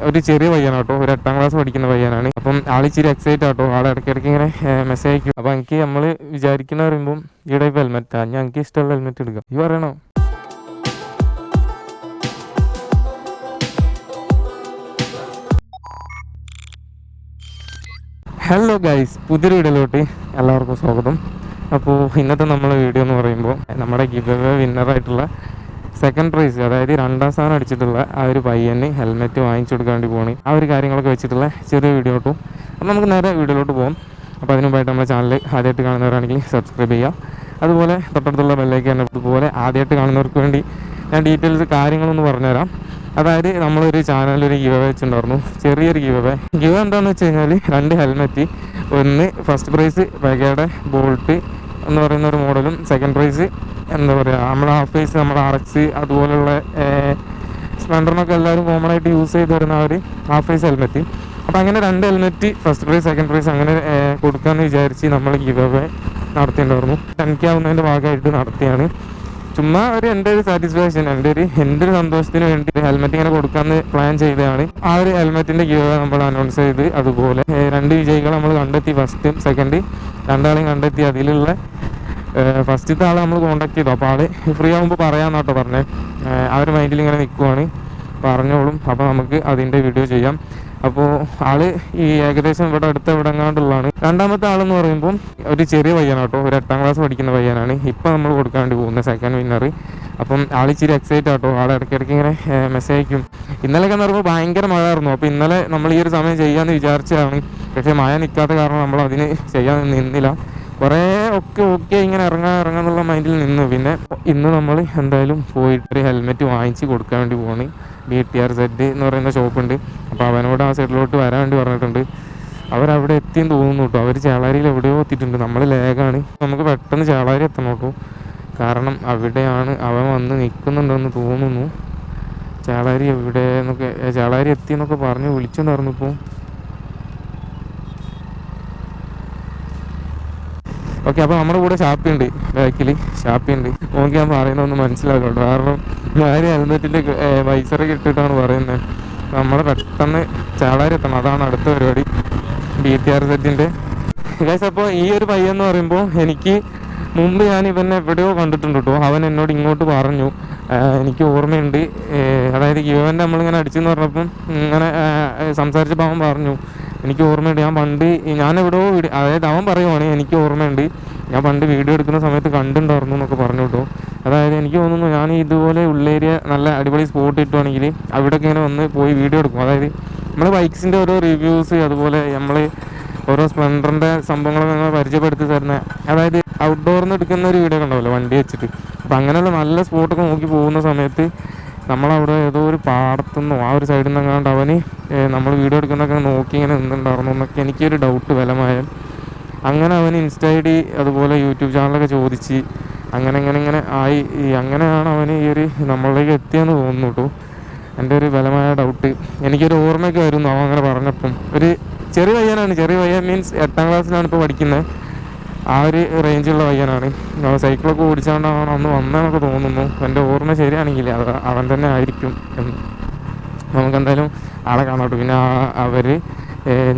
ഒരു ചെറിയ പയ്യനാട്ടോ, ഒരു 8ാം ക്ലാസ് പഠിക്കുന്ന പയ്യനാണ്. അപ്പം ആളിച്ചിരി എക്സൈറ്റ് ആട്ടോ, ആൾ ഇടയ്ക്കിടയ്ക്ക് ഇങ്ങനെ മെസ്സേജ് അയക്കും. അപ്പം എനിക്ക് നമ്മൾ വിചാരിക്കുന്ന പറയുമ്പം ഈ ടൈപ്പ് ഹെൽമെറ്റാണ്, ഞങ്ങൾക്ക് ഇഷ്ടമുള്ള ഹെൽമെറ്റ് എടുക്കാം. ഈ പറയണോ? ഹലോ ഗൈസ്, പുതിയൊരു വീഡിയോയിലോട്ട് എല്ലാവർക്കും സ്വാഗതം. അപ്പോൾ ഇന്നത്തെ നമ്മളെ വീഡിയോ എന്ന് പറയുമ്പോൾ നമ്മുടെ ഗിവ് അവേ വിന്നറായിട്ടുള്ള സെക്കൻഡ് പ്രൈസ്, അതായത് 2ാം സ്ഥാനം അടിച്ചിട്ടുള്ള ആ ഒരു പയ്യന് ഹെൽമെറ്റ് വാങ്ങിച്ചു കൊടുക്കാൻ വേണ്ടി പോകണം. ആ ഒരു കാര്യങ്ങളൊക്കെ വെച്ചിട്ടുള്ള ചെറിയ വീഡിയോ കേട്ടോ. അപ്പോൾ നമുക്ക് നേരെ വീഡിയോയിലോട്ട് പോകാം. അപ്പോൾ അതിന് മുമ്പായിട്ട് നമ്മുടെ ചാനൽ ആദ്യമായിട്ട് കാണുന്നവരാണെങ്കിൽ സബ്സ്ക്രൈബ് ചെയ്യുക. അതുപോലെ തൊട്ടടുത്തുള്ള ബെല്ലൈക്കൻ അതുപോലെ ആദ്യമായിട്ട് കാണുന്നവർക്ക് വേണ്ടി ഞാൻ ഡീറ്റെയിൽസ് കാര്യങ്ങളൊന്ന് പറഞ്ഞുതരാം. അതായത് നമ്മളൊരു ചാനലൊരു ഗിവ് അവേ വെച്ചിട്ടുണ്ടായിരുന്നു, ചെറിയൊരു ഗിവ് അവേ. ഗിവ് എന്താണെന്ന് വെച്ച് കഴിഞ്ഞാൽ 2 ഹെൽമെറ്റ്, ഒന്ന് ഫസ്റ്റ് പ്രൈസ് വെഗയുടെ ബോൾട്ട് എന്ന് പറയുന്ന ഒരു മോഡലും, സെക്കൻഡ് പ്രൈസ് എന്താ പറയുക നമ്മുടെ ഹാഫ് ഫേസ്, നമ്മുടെ RX അതുപോലുള്ള സ്പ്ലെൻഡറിനൊക്കെ എല്ലാവരും കോമൺ ആയിട്ട് യൂസ് ചെയ്ത് വരുന്ന ആ ഒരു ഹാഫ് ഫേസ് ഹെൽമെറ്റ്. അപ്പോൾ അങ്ങനെ 2 helmet first prize second prize അങ്ങനെ കൊടുക്കാമെന്ന് വിചാരിച്ച് നമ്മൾ ഗിവ് അവേ നടത്തിയിട്ടുണ്ടായിരുന്നു. 10K ആവുന്നതിൻ്റെ ഭാഗമായിട്ട് നടത്തിയാണ്. ചുമ്മാ എൻ്റെ ഒരു സാറ്റിസ്ഫാക്ഷൻ, എൻ്റെ ഒരു സന്തോഷത്തിന് വേണ്ടി ഹെൽമെറ്റ് ഇങ്ങനെ കൊടുക്കാമെന്ന് പ്ലാൻ ചെയ്തതാണ്. ആ ഒരു ഹെൽമെറ്റിൻ്റെ ഗിവ് അവേ നമ്മൾ അനൗൺസ് ചെയ്ത്, അതുപോലെ 2 വിജയികൾ നമ്മൾ കണ്ടെത്തി, ഫസ്റ്റും സെക്കൻഡ് 2 കണ്ടെത്തി. അതിലുള്ള ഫസ്റ്റത്തെ ആളെ നമ്മൾ കോൺടാക്ട് ചെയ്തു. അപ്പോൾ ആൾ ഫ്രീ ആകുമ്പോൾ പറയാമെന്നാട്ടോ പറഞ്ഞത്. ആ ഒരു മൈൻഡിൽ ഇങ്ങനെ നിൽക്കുവാണ്, പറഞ്ഞോളും. അപ്പോൾ നമുക്ക് അതിൻ്റെ വീഡിയോ ചെയ്യാം. അപ്പോൾ ആള് ഈ ഏകദേശം ഇവിടെ അടുത്ത ഇവിടെങ്ങാണ്ടുള്ളതാണ്. 2ാമത്തെ ആളെന്ന് പറയുമ്പം ഒരു ചെറിയ പയ്യനാട്ടോ, ഒരു 8ാം ക്ലാസ് പഠിക്കുന്ന പയ്യനാണ്. ഇപ്പം നമ്മൾ കൊടുക്കാൻ വേണ്ടി പോകുന്ന സെക്കൻഡ് വിന്നർ. അപ്പം ആളിച്ചിരി എക്സൈറ്റ് ആട്ടോ, ആൾ ഇടയ്ക്കിടയ്ക്ക് ഇങ്ങനെ മെസ്സേജ് അയക്കും. ഇന്നലെയൊക്കെ എന്ന് പറയുമ്പോൾ ഭയങ്കര മഴ ആയിരുന്നു. അപ്പോൾ ഇന്നലെ നമ്മൾ ഈ ഒരു സമയം ചെയ്യാമെന്ന് വിചാരിച്ചതാണ്. പക്ഷേ മഴ നിൽക്കാത്ത കാരണം നമ്മൾ അതിന് ചെയ്യാൻ നിന്നില്ല. കുറേ ഓക്കെ ഇങ്ങനെ ഇറങ്ങാന്നുള്ള മൈൻഡിൽ നിന്ന്. പിന്നെ ഇന്ന് നമ്മൾ എന്തായാലും പോയിട്ട് ഒരു ഹെൽമെറ്റ് വാങ്ങിച്ച് കൊടുക്കാൻ വേണ്ടി പോകണം. BTRZ എന്ന് പറയുന്ന ഷോപ്പുണ്ട്. അപ്പോൾ അവനോട് ആ സൈഡിലോട്ട് വരാൻ വേണ്ടി പറഞ്ഞിട്ടുണ്ട്. അവരവിടെ എത്തിയെന്ന് തോന്നുന്നു കേട്ടോ. അവർ ചേളാരിയിൽ എവിടെയോ എത്തിയിട്ടുണ്ട്. നമ്മൾ ലേഗാണ്, നമുക്ക് പെട്ടെന്ന് ചേളാരി എത്തണം കേട്ടോ. കാരണം അവിടെയാണ് അവൻ വന്ന് നിൽക്കുന്നുണ്ടെന്ന് തോന്നുന്നു. ചേളാരി എവിടെ എന്നൊക്കെ, ചേളാരി എത്തിയെന്നൊക്കെ പറഞ്ഞ് വിളിച്ചിട്ടുണ്ടായിരുന്നു. ഇപ്പോൾ ഓക്കെ. അപ്പോൾ നമ്മുടെ കൂടെ ഷാപ്പിയുണ്ട്, ബാക്കിൽ ഷാപ്പിയുണ്ട്. നോക്കി ഞാൻ പറയുന്നതൊന്നും മനസ്സിലാക്കുള്ളൂ, കാരണം ഞാൻ ഹെൽമെറ്റിൻ്റെ വൈസറൊക്കെ ഇട്ടിട്ടാണ് പറയുന്നത്. നമ്മൾ പെട്ടെന്ന് ചേളാരി എത്തണം, അതാണ് അടുത്ത പരിപാടി, BTRZ. ഗൈസ്, അപ്പോൾ ഈ ഒരു പയ്യെന്ന് പറയുമ്പോൾ എനിക്ക് മുമ്പ് ഞാൻ ഇവനെ എവിടെയോ കണ്ടിട്ടുണ്ട് കേട്ടോ. അവൻ എന്നോട് ഇങ്ങോട്ട് പറഞ്ഞു, എനിക്ക് ഓർമ്മയുണ്ട്. അതായത് ഗിവൻ്റെ നമ്മളിങ്ങനെ അടിച്ചെന്ന് പറഞ്ഞപ്പം ഇങ്ങനെ സംസാരിച്ചപ്പോൾ അവൻ പറഞ്ഞു, എനിക്ക് ഓർമ്മയുണ്ട്, ഞാൻ എവിടെയോ അതായത് അവൻ പറയുവാണ്, എനിക്ക് ഓർമ്മയുണ്ട്, ഞാൻ പണ്ട് വീഡിയോ എടുക്കുന്ന സമയത്ത് കണ്ടിട്ടുണ്ടായിരുന്നു എന്നൊക്കെ പറഞ്ഞു കേട്ടോ. അതായത് എനിക്ക് തോന്നുന്നു ഞാൻ ഇതുപോലെ ഉള്ളേരിയ നല്ല അടിപൊളി സ്പോട്ട് കിട്ടുവാണെങ്കിൽ അവിടെയൊക്കെ ഇങ്ങനെ വന്ന് പോയി വീഡിയോ എടുക്കും. അതായത് നമ്മൾ ബൈക്സിൻ്റെ ഓരോ റിവ്യൂസ്, അതുപോലെ നമ്മൾ ഓരോ സ്പ്ലെൻഡറിൻ്റെ സംഭവങ്ങളൊക്കെ ഞങ്ങൾ പരിചയപ്പെടുത്തി തരുന്ന, അതായത് ഔട്ട്ഡോറിൽ നിന്ന് എടുക്കുന്ന ഒരു വീഡിയോ ഉണ്ടാവില്ല വണ്ടി വെച്ചിട്ട്. അപ്പോൾ അങ്ങനെയുള്ള നല്ല സ്പോട്ടൊക്കെ നോക്കി പോകുന്ന സമയത്ത് നമ്മളവിടെ ഏതോ ഒരു പാടത്തുനിന്നോ ആ ഒരു സൈഡിൽ നിന്നെങ്ങാണ്ട് അവന് നമ്മൾ വീഡിയോ എടുക്കുന്നതൊക്കെ നോക്കി ഇങ്ങനെ നിന്നുണ്ടായിരുന്നു എന്നൊക്കെ എനിക്കൊരു ഡൗട്ട് ബലമായ. അങ്ങനെ അവന് ഇൻസ്റ്റ ID അതുപോലെ യൂട്യൂബ് ചാനലൊക്കെ ചോദിച്ച് അങ്ങനെ ആയി. അങ്ങനെയാണ് അവന് ഈ ഒരു നമ്മളിലേക്ക് എത്തിയെന്ന് തോന്നുന്നു കേട്ടോ. എൻ്റെ ഒരു ബലമായ ഡൗട്ട്, എനിക്കൊരു ഓർമ്മയൊക്കെ വരുന്നു അവൻ അങ്ങനെ പറഞ്ഞപ്പം. ഒരു ചെറിയ പയ്യനാണ്, ചെറിയ പയ്യൻ മീൻസ് 8ാം ക്ലാസ്സിലാണ് ഇപ്പോൾ പഠിക്കുന്നത്. ആ ഒരു റേഞ്ചുള്ള പയ്യനാണ്. സൈക്കിളൊക്കെ ഓടിച്ചാണ്ടാണ് അന്ന് വന്നതെന്നൊക്കെ തോന്നുന്നു. എൻ്റെ ഓർമ്മ ശരിയാണെങ്കിൽ അവൻ തന്നെ ആയിരിക്കും എന്ന്. നമുക്കെന്തായാലും ആളെ കാണാട്ടോ. പിന്നെ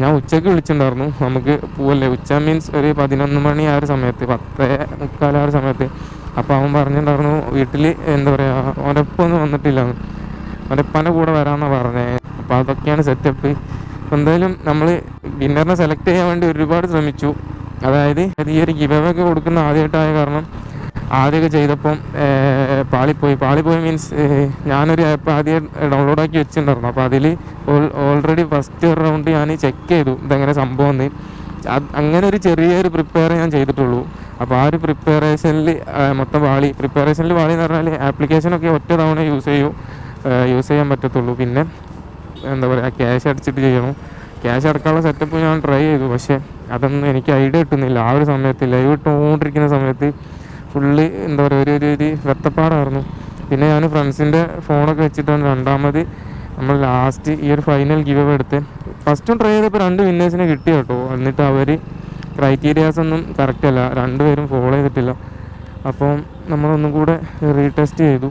ഞാൻ ഉച്ചയ്ക്ക് വിളിച്ചിട്ടുണ്ടായിരുന്നു, നമുക്ക് പോവല്ലേ. ഉച്ച മീൻസ് ഒരു 11 മണി ആ ഒരു സമയത്ത്, 10:45 ആ ഒരു സമയത്ത്. അപ്പോൾ അവൻ പറഞ്ഞിട്ടുണ്ടായിരുന്നു വീട്ടിൽ എന്താ പറയുക, അവൻ്റെ ഒപ്പൊന്നും വന്നിട്ടില്ല, അവൻ്റെ ഉപ്പാൻ്റെ കൂടെ വരാമെന്നാണ് പറഞ്ഞത്. അപ്പോൾ അതൊക്കെയാണ് സെറ്റപ്പ്. എന്തായാലും നമ്മൾ വിന്നറിനെ സെലക്ട് ചെയ്യാൻ വേണ്ടി ഒരുപാട് ശ്രമിച്ചു. അതായത് ഈ ഒരു ഗിവ് അവേ ഒക്കെ കൊടുക്കുന്ന ആദ്യമായിട്ടായ കാരണം ആദ്യമൊക്കെ ചെയ്തപ്പം പാളിപ്പോയി മീൻസ് ഞാനൊരു ആപ്പ് ആദ്യം ഡൗൺലോഡാക്കി വെച്ചിട്ടുണ്ടായിരുന്നു. അപ്പോൾ അതിൽ ഓൾറെഡി ഫസ്റ്റ് റൗണ്ട് ഞാൻ ചെക്ക് ചെയ്തു ഇതെങ്ങനെ സംഭവം എന്ന്. അങ്ങനെ ഒരു ചെറിയൊരു പ്രിപ്പയർ ഞാൻ ചെയ്തിട്ടുള്ളൂ. അപ്പോൾ ആ ഒരു പ്രിപ്പറേഷനിൽ മൊത്തം പ്രിപ്പറേഷനിൽ പാളി എന്ന് പറഞ്ഞാൽ ആപ്ലിക്കേഷനൊക്കെ ഒറ്റ തവണ യൂസ് ചെയ്യാൻ പറ്റത്തുള്ളൂ. പിന്നെ എന്താ പറയുക, ക്യാഷ് അടിച്ചിട്ട് ചെയ്യണം. ക്യാഷ് അടക്കാനുള്ള സെറ്റപ്പ് ഞാൻ ട്രൈ ചെയ്തു, പക്ഷേ അതൊന്നും എനിക്ക് ഐഡിയ കിട്ടുന്നില്ല. ആ ഒരു സമയത്ത് ലൈവ് ഇട്ടുകൊണ്ടിരിക്കുന്ന സമയത്ത് ഫുള്ള് എന്താ പറയുക, ഒരു വെത്തപ്പാടായിരുന്നു. പിന്നെ ഞാൻ ഫ്രണ്ട്സിൻ്റെ ഫോണൊക്കെ വെച്ചിട്ടാണ് രണ്ടാമത് നമ്മൾ ലാസ്റ്റ് ഈ ഒരു ഫൈനൽ ഗിവ് അവേ എടുത്ത്. ഫസ്റ്റും ട്രൈ ചെയ്തപ്പോൾ 2 വിന്നേഴ്സിനെ കിട്ടി കേട്ടോ. എന്നിട്ട് അവർ ക്രൈറ്റീരിയാസ് ഒന്നും കറക്റ്റ് അല്ല, 2 പേരും ഫോളോ ചെയ്തിട്ടില്ല. അപ്പം നമ്മളൊന്നും കൂടെ റീടെസ്റ്റ് ചെയ്തു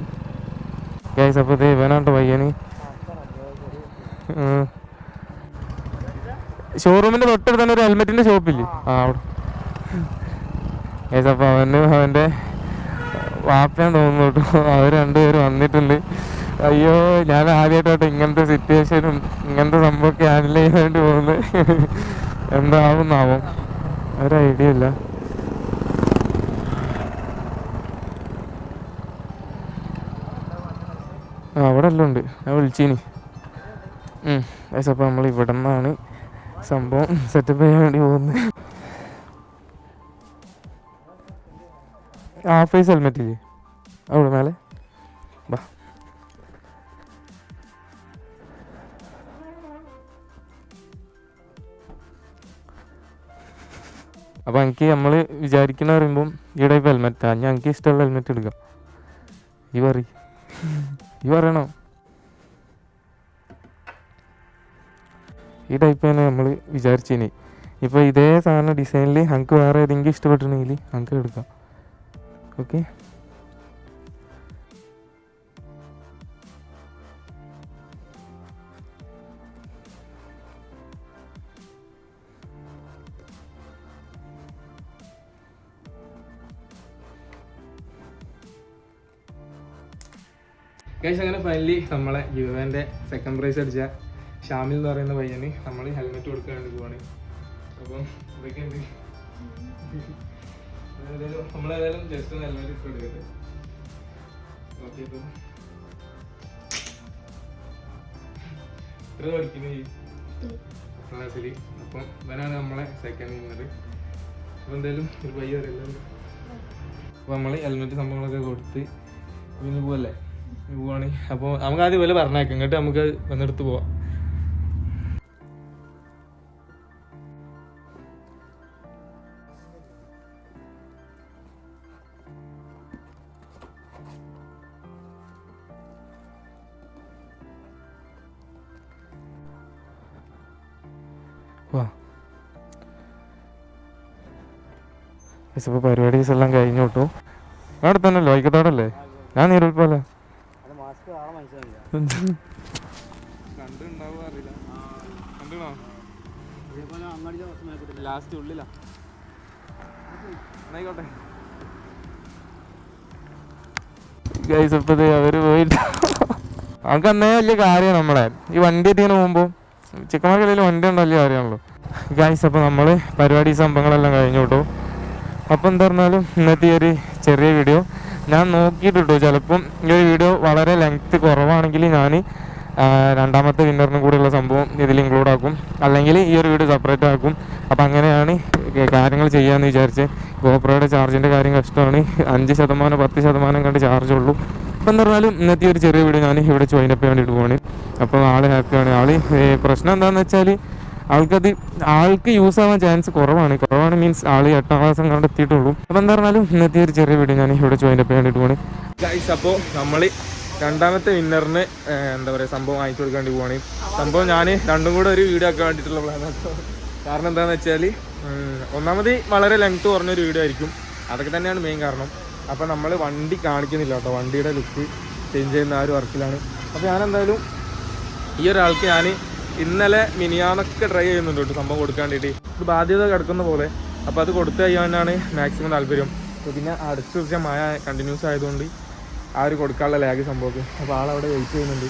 ഗൈസ്. അപ്പോൾ ഇവനാട്ടോ പയ്യന് ഷോറൂമിന്റെ തൊട്ടടുത്ത് തന്നെ ഒരു ഹെൽമെറ്റിന്റെ ഷോപ്പില്ലേ? ആ അവിടെ. അപ്പോൾ അവൻ്റെ വാപ്പയാന്ന് തോന്നുന്നു കേട്ടോ. അവർ രണ്ടുപേരും വന്നിട്ടുണ്ട്. അയ്യോ, ഞാൻ ആദ്യമായിട്ടോട്ടെ ഇങ്ങനത്തെ സിറ്റുവേഷനും ഇങ്ങനത്തെ സംഭവമൊക്കെ ഹാൻഡിൽ ചെയ്യാൻ വേണ്ടി പോകുന്നത്. എന്താവുന്നാവും ഒരു ഐഡിയ ഇല്ല. അവിടെ എല്ലാം ഉണ്ട്. ഞാൻ വിളിച്ചീനി. അപ്പോൾ നമ്മൾ ഇവിടെ നിന്നാണ് സംഭവം സെറ്റപ്പ് ചെയ്യാൻ വേണ്ടി പോകുന്നത്. ഹാഫ് ഫേസ് ഹെൽമെറ്റ് ഇല്ലേ അവിടെ മേലെ? ബാ. അപ്പോൾ എനിക്ക് നമ്മൾ വിചാരിക്കുന്ന പറയുമ്പം ഈ ടൈപ്പ് ഹെൽമെറ്റാണ്. ഞാൻ എനിക്ക് ഇഷ്ടമുള്ള ഹെൽമെറ്റ് എടുക്കാം. ഈ പറയണോ? ഈ ടൈപ്പ് തന്നെ നമ്മൾ വിചാരിച്ചിനി. ഇപ്പോൾ ഇതേ സാധനം ഡിസൈനിൽ നമുക്ക് വേറെ ഏതെങ്കിലും ഇഷ്ടപ്പെട്ടിട്ടുണ്ടെങ്കിൽ നമുക്ക് എടുക്കാം. ഓക്കെ, ഗൈസ്, അങ്ങനെ ഫൈനലി നമ്മളെ യുവൻ്റെ സെക്കൻഡ് പ്രൈസ് അടിച്ച ഷാമിൽ എന്ന് പറയുന്ന പയ്യന് നമ്മൾ ഹെൽമെറ്റ് കൊടുക്കാൻ വേണ്ടി പോവാണ്. അപ്പം ഇതൊക്കെയുണ്ട്. നമ്മളേതായാലും ജസ്റ്റ് ഒന്ന് ഹെൽമെറ്റ് ഇട്ട് കൊടുക്കട്ടെ. ഓക്കെ, ഇപ്പം ഇത്ര പഠിക്കുന്നത് ക്ലാസ്സിൽ. അപ്പം ഇവനാണ് നമ്മളെ സെക്കൻഡ് വിന്നർ. അപ്പോൾ എന്തായാലും ഒരു പയ്യ അറിയില്ല. അപ്പോൾ നമ്മൾ ഹെൽമെറ്റ് സംഭവങ്ങളൊക്കെ കൊടുത്ത് പിന്നെ പോവല്ലേ പോവാണ്. അപ്പോൾ നമുക്ക് ആദ്യം പോലെ പറഞ്ഞേക്കാം, ഇങ്ങോട്ട് നമുക്ക് വന്നെടുത്ത് പോവാം. ഇപ്പോൾ പരിപാടീസ് എല്ലാം കഴിഞ്ഞു കേട്ടോ. അവിടെ തന്നെ അല്ലേ വൈക്കത്തോടല്ലേ? ഞാൻ നീരുൾപ്പോലെ ലാസ്റ്റ് ഉള്ളിലാ. ഗൈസ് ഇപ്പത് അവര് പോയിട്ട് നമുക്ക് അന്നേ വലിയ കാര്യമാണ് നമ്മളെ ഈ വണ്ടി എത്തിങ്ങനെ പോകുമ്പോൾ. ചിക്കന്മാർക്കിടയിൽ വണ്ടി ഉണ്ടോ വലിയ കാര്യമാണല്ലോ ഗൈസ്. അപ്പോൾ നമ്മൾ പരിപാടി സംഭവങ്ങളെല്ലാം കഴിഞ്ഞു കേട്ടോ. അപ്പോൾ എന്താ പറഞ്ഞാലും ഇന്നത്തെ ഈ ഒരു ചെറിയ വീഡിയോ ഞാൻ നോക്കിയിട്ടോ. ചിലപ്പം ഈ ഒരു വീഡിയോ വളരെ ലെങ്ത്ത് കുറവാണെങ്കിൽ ഞാൻ രണ്ടാമത്തെ വിന്നറിനും കൂടെയുള്ള സംഭവം ഇതിൽ ഇൻക്ലൂഡ് ആക്കും, അല്ലെങ്കിൽ ഈ ഒരു വീഡിയോ സെപ്പറേറ്റ് ആക്കും. അപ്പോൾ അങ്ങനെയാണ് കാര്യങ്ങൾ ചെയ്യാമെന്ന് വിചാരിച്ച്. ഗോപ്രോയുടെ ചാർജിൻ്റെ കാര്യം കഷ്ടമാണ്. 5% 10% കണ്ട് ചാർജ് ഉള്ളൂ. അപ്പോൾ എന്താ പറഞ്ഞാലും ഇന്നത്തെ ഒരു ചെറിയ വീഡിയോ ഞാൻ ഇവിടെ ജോയിനപ്പ് വേണ്ടിയിട്ട് പോവാണ്. അപ്പോൾ ആൾ ഹാപ്പിയാണ്. പ്രശ്നം എന്താണെന്ന് വെച്ചാൽ ആൾക്ക് യൂസ് ആവാൻ ചാൻസ് കുറവാണ് മീൻസ് ആൾ 8ാം ക്ലാസ് കണ്ട് എത്തിയിട്ടുള്ളൂ. അപ്പോൾ എന്താ പറഞ്ഞാലും ഇന്നത്തെ ഒരു ചെറിയ വീഡിയോ ഞാൻ ഇവിടെ ജോയിനപ്പ് വേണ്ടിയിട്ട് പോവാണ് ഗൈസ്. അപ്പോൾ നമ്മൾ രണ്ടാമത്തെ വിന്നറിന് എന്താ പറയുക സംഭവം വാങ്ങിച്ചു കൊടുക്കാൻ വേണ്ടി പോവാണ്. സംഭവം ഞാൻ രണ്ടും കൂടെ ഒരു വീഡിയോ ആക്കാൻ വേണ്ടിയിട്ടുള്ള പ്ലാനാണ്. കാരണം എന്താണെന്ന് വെച്ചാൽ ഒന്നാമത് വളരെ ലെങ്ത്ത് കുറഞ്ഞൊരു വീഡിയോ ആയിരിക്കും. അതൊക്കെ തന്നെയാണ് മെയിൻ കാരണം. അപ്പോൾ നമ്മൾ വണ്ടി കാണിക്കുന്നില്ല കേട്ടോ. വണ്ടിയുടെ ലുക്ക് ചേഞ്ച് ചെയ്യുന്ന ആ ഒരു വർക്കിലാണ്. അപ്പോൾ ഞാനെന്തായാലും ഈ ഒരാൾക്ക് ഞാൻ ഇന്നലെ മിനിയാന്നൊക്കെ ട്രൈ ചെയ്യുന്നുണ്ട് കേട്ടോ സംഭവം കൊടുക്കാൻ വേണ്ടിയിട്ട്. ഇത് ബാധ്യത കിടക്കുന്ന പോലെ. അപ്പോൾ അത് കൊടുത്തു കഴിയാനാണ് മാക്സിമം താല്പര്യം. പിന്നെ അടുത്ത ദിവസം മഴ കണ്ടിന്യൂസ് ആയതുകൊണ്ട് ആ ഒരു കൊടുക്കാനുള്ള ലാഗ് സംഭവം. അപ്പോൾ ആളവിടെ വെയിറ്റ് ചെയ്യുന്നുണ്ട്.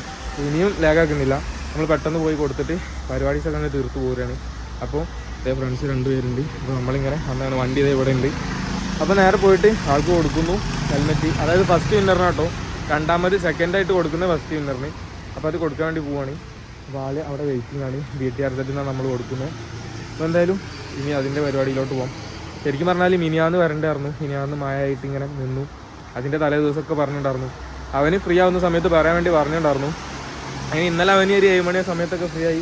ഇനിയും ലാഗാക്കുന്നില്ല. നമ്മൾ പെട്ടെന്ന് പോയി കൊടുത്തിട്ട് പരിപാടീസൊക്കെ അങ്ങനെ തീർത്ത് പോവുകയാണ്. അപ്പോൾ ഇതേ ഫ്രണ്ട്സ് 2 പേരുണ്ട്. അപ്പോൾ നമ്മളിങ്ങനെ അന്നാണ് വണ്ടി ഇതേ ഇവിടെ ഉണ്ട്. അപ്പോൾ നേരെ പോയിട്ട് ആൾക്ക് കൊടുക്കുന്നു ഹെൽമെറ്റ്. അതായത് ഫസ്റ്റ് വിന്നറിനാട്ടോ. രണ്ടാമത് സെക്കൻഡായിട്ട് കൊടുക്കുന്നത് ഫസ്റ്റ് വിന്നറിന്. അപ്പോൾ അത് കൊടുക്കാൻ വേണ്ടി പോവുകയാണ്. അപ്പോൾ ആൾ അവിടെ വെയിറ്റിംഗ് ആണ്. BTR സെറ്റിനാണ് നമ്മൾ കൊടുക്കുന്നത്. അപ്പോൾ എന്തായാലും ഇനി അതിൻ്റെ പരിപാടിയിലോട്ട് പോകാം. ശരിക്കും പറഞ്ഞാൽ മിനിയാന്ന് വരണ്ടായിരുന്നു. മിനിയാന്ന് മഴ ആയിട്ട് ഇങ്ങനെ നിന്നു. അതിൻ്റെ തലേ ദിവസമൊക്കെ പറഞ്ഞിട്ടുണ്ടായിരുന്നു. അവന് ഫ്രീ ആവുന്ന സമയത്ത് പറയാൻ വേണ്ടി പറഞ്ഞിട്ടുണ്ടായിരുന്നു. അങ്ങനെ ഇന്നലെ അവന് ഒരു 7 മണി സമയത്തൊക്കെ ഫ്രീ ആയി.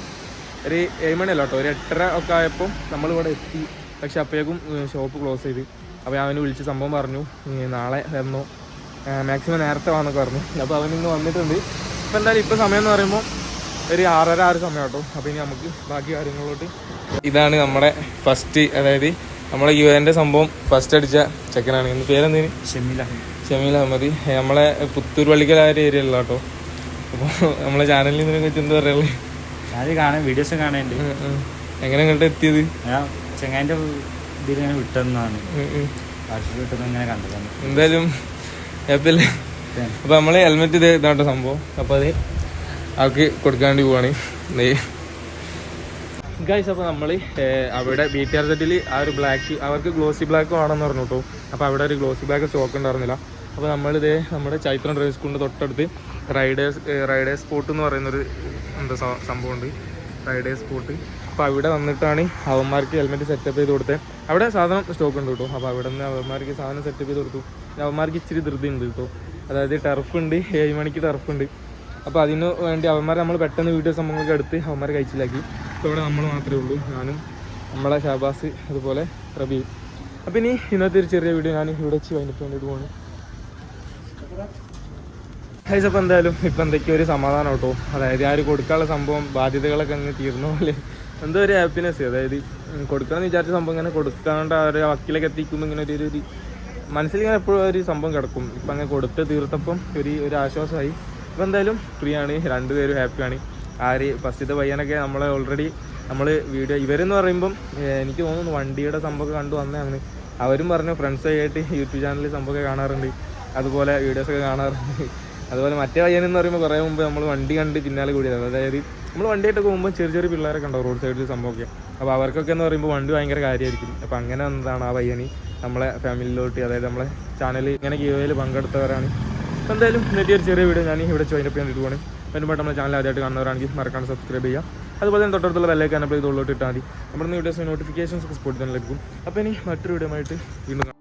ഒരു 7 മണിയല്ല കേട്ടോ, ഒരു 8:30 ഒക്കെ ആയപ്പോൾ നമ്മളിവിടെ എത്തി. പക്ഷെ അപ്പോഴേക്കും ഷോപ്പ് ക്ലോസ് ചെയ്ത്. അപ്പോൾ അവന് വിളിച്ച് സംഭവം പറഞ്ഞു നാളെ വന്നോ, മാക്സിമം നേരത്തെ വന്നൊക്കെ പറഞ്ഞു. അപ്പോൾ അവനിന്ന് വന്നിട്ടുണ്ട്. അപ്പോൾ എന്തായാലും ഇപ്പോൾ സമയം എന്ന് പറയുമ്പോൾ ഒരു 6:30 സമയം കേട്ടോ. അപ്പോൾ ഇനി നമുക്ക് ബാക്കി കാര്യങ്ങളിലോട്ട്. ഇതാണ് നമ്മുടെ ഫസ്റ്റ്, അതായത് നമ്മളെ യുവൻ്റെ സംഭവം ഫസ്റ്റ് അടിച്ച ചെക്കനാണ്. എന്ന് പേരെന്തേന്? ഷമീൽ അഹമ്മദ്. നമ്മളെ പുത്തൂർ പള്ളിക്കൽ ആ ഒരു ഏരിയ ഉള്ള കേട്ടോ. അപ്പോൾ നമ്മളെ ചാനലിൽ ഇതിനെ കുറിച്ച് എന്താ പറയുള്ളത്? ഞാനത് കാണാൻ വീഡിയോസ് കാണാനുണ്ട്. എങ്ങനെ ഇങ്ങോട്ട് എത്തിയത്? ഞാൻ ചെങ്ങാൻ്റെ ഇതിലിങ്ങനെ വിട്ടെന്നാണ്, വാട്സപ്പ് വിട്ടെന്ന് ഇങ്ങനെ കണ്ടതാണ്. എന്തായാലും ഹാപ്പിയല്ലേ? അപ്പോൾ നമ്മൾ ഹെൽമെറ്റ് ഇതാട്ടോ സംഭവം. അപ്പോൾ അത് അവർക്ക് കൊടുക്കാൻ വേണ്ടി പോവാണ് ഗൈസ്. അപ്പോൾ നമ്മൾ അവിടെ BTR സെറ്റിൽ ആ ഒരു ബ്ലാക്ക് അവർക്ക് ഗ്ലോസി ബ്ലാക്ക് വേണമെന്ന് പറഞ്ഞു കേട്ടോ. അപ്പോൾ അവിടെ ഒരു ഗ്ലോസി ബ്ലാക്ക് സ്റ്റോക്ക് ഉണ്ടായിരുന്നില്ല. അപ്പോൾ നമ്മളിത് നമ്മുടെ ചൈത്രം ഡ്രൈവ് സ്കൂളിൻ്റെ തൊട്ടടുത്ത് റൈഡേഴ്സ് സ്പോട്ട് എന്ന് പറയുന്നൊരു സംഭവമുണ്ട്, റൈഡേഴ്സ് സ്പോട്ട്. അപ്പോൾ അവിടെ വന്നിട്ടാണ് അവന്മാർക്ക് ഹെൽമെറ്റ് സെറ്റപ്പ് ചെയ്ത് കൊടുത്തത്. അവിടെ സാധനം സ്റ്റോക്ക് ഉണ്ട് കേട്ടോ. അപ്പോൾ അവിടെ നിന്ന് അവന്മാർക്ക് സാധനം സെറ്റപ്പ് ചെയ്ത് കൊടുത്തു. അവന്മാർക്ക് ഇച്ചിരി ധൃതി ഉണ്ട് കേട്ടോ. അതായത് ടർഫുണ്ട്, 7 മണിക്ക് ടർഫുണ്ട്. അപ്പോൾ അതിന് വേണ്ടി അവന്മാർ നമ്മൾ പെട്ടെന്ന് വീഡിയോ സംഭവങ്ങളൊക്കെ എടുത്ത് അവന്മാരെ കഴിച്ചിലാക്കി. അപ്പോൾ ഇവിടെ നമ്മൾ മാത്രമേ ഉള്ളൂ, ഞാനും നമ്മളെ ഷാബാസ് അതുപോലെ റബി. അപ്പോൾ ഇനി ഇന്നത്തെ ഒരു ചെറിയ വീഡിയോ ഞാൻ ഇവിടെ വെച്ച് വൈകിട്ട് വേണ്ടിയിട്ട് പോകുന്നു ഗൈസ്. അപ്പോൾ എന്തായാലും ഇപ്പം എന്തൊക്കെയോ ഒരു സമാധാനം കേട്ടോ. അതായത് ആ ഒരു കൊടുക്കാനുള്ള സംഭവം ബാധ്യതകളൊക്കെ അങ്ങ് തീർന്ന പോലെ എന്തോ ഒരു ഹാപ്പിനെസ്. അതായത് കൊടുക്കണമെന്ന് വിചാരിച്ച സംഭവം ഇങ്ങനെ കൊടുക്കാണ്ട് ആ ഒരു വക്കിലേക്ക് എത്തിക്കുമ്പോൾ ഇങ്ങനെ ഒരു മനസ്സിലിങ്ങനെ എപ്പോഴും ഒരു സംഭവം കിടക്കും. ഇപ്പം അങ്ങനെ കൊടുത്ത് തീർത്തപ്പം ഒരു ആശ്വാസമായി. അപ്പോൾ എന്തായാലും ഫ്രീ ആണ്, രണ്ടുപേരും ഹാപ്പിയാണ്. ഫസ്റ്റത്തെ പയ്യനൊക്കെ നമ്മൾ ഓൾറെഡി വീഡിയോ ഇവരെന്ന് പറയുമ്പം എനിക്ക് തോന്നുന്നു വണ്ടിയുടെ സംഭവമൊക്കെ കണ്ടു വന്നതാണ്. അവരും പറഞ്ഞു ഫ്രണ്ട്സായിട്ട് യൂട്യൂബ് ചാനലിൽ സംഭവമൊക്കെ കാണാറുണ്ട്, അതുപോലെ വീഡിയോസൊക്കെ കാണാറുണ്ട്. അതുപോലെ മറ്റേ പയ്യനെന്ന് പറയുമ്പോൾ കുറേ മുമ്പ് നമ്മൾ വണ്ടി കണ്ട് പിന്നാലെ കൂടിയതാണ്. അതായത് നമ്മൾ വണ്ടിയായിട്ടൊക്കെ പോകുമ്പോൾ ചെറിയ പിള്ളേരൊക്കെ ഉണ്ടാവും റോഡ് സൈഡിൽ സംഭവമൊക്കെ. അപ്പോൾ അവർക്കൊക്കെ എന്ന് പറയുമ്പോൾ വണ്ടി ഭയങ്കര കാര്യമായിരിക്കും. അപ്പോൾ അങ്ങനെ വന്നതാണ് ആ പയ്യന് നമ്മളെ ഫാമിലിയിലോട്ട്, അതായത് നമ്മളെ ചാനൽ ഇങ്ങനെ ഗീവയിൽ പങ്കെടുത്തവരാണ്. അപ്പോൾ എന്തായാലും ഇന്നത്തെ ഒരു ചെറിയ വീഡിയോ ഞാൻ ഇവിടെ ജോയിൻ അപ്പ് ചെയ്യാൻ വേണ്ടിയിട്ട് പോകണം. വരുമ്പോൾ നമ്മുടെ ചാനൽ ആദ്യമായിട്ട് കാണുന്നവരാണെങ്കിൽ മറക്കാണ്ട് സബ്സ്ക്രൈബ് ചെയ്യുക. അതുപോലെ തന്നെ തൊട്ടടുത്തുള്ള ബെല്ലൈക്കൻ അപ്പോൾ ഇതുള്ളോട്ട് ഇട്ടാൽ മതി. നമ്മുടെ വീഡിയോസ് നോട്ടിഫിക്കേഷൻസ് ഒക്കെ സ്പോട്ടിൽ തന്നെ ലഭിക്കും. അപ്പോൾ ഇനി മറ്റൊരു വീഡിയോ ആയിട്ട് വീണ്ടും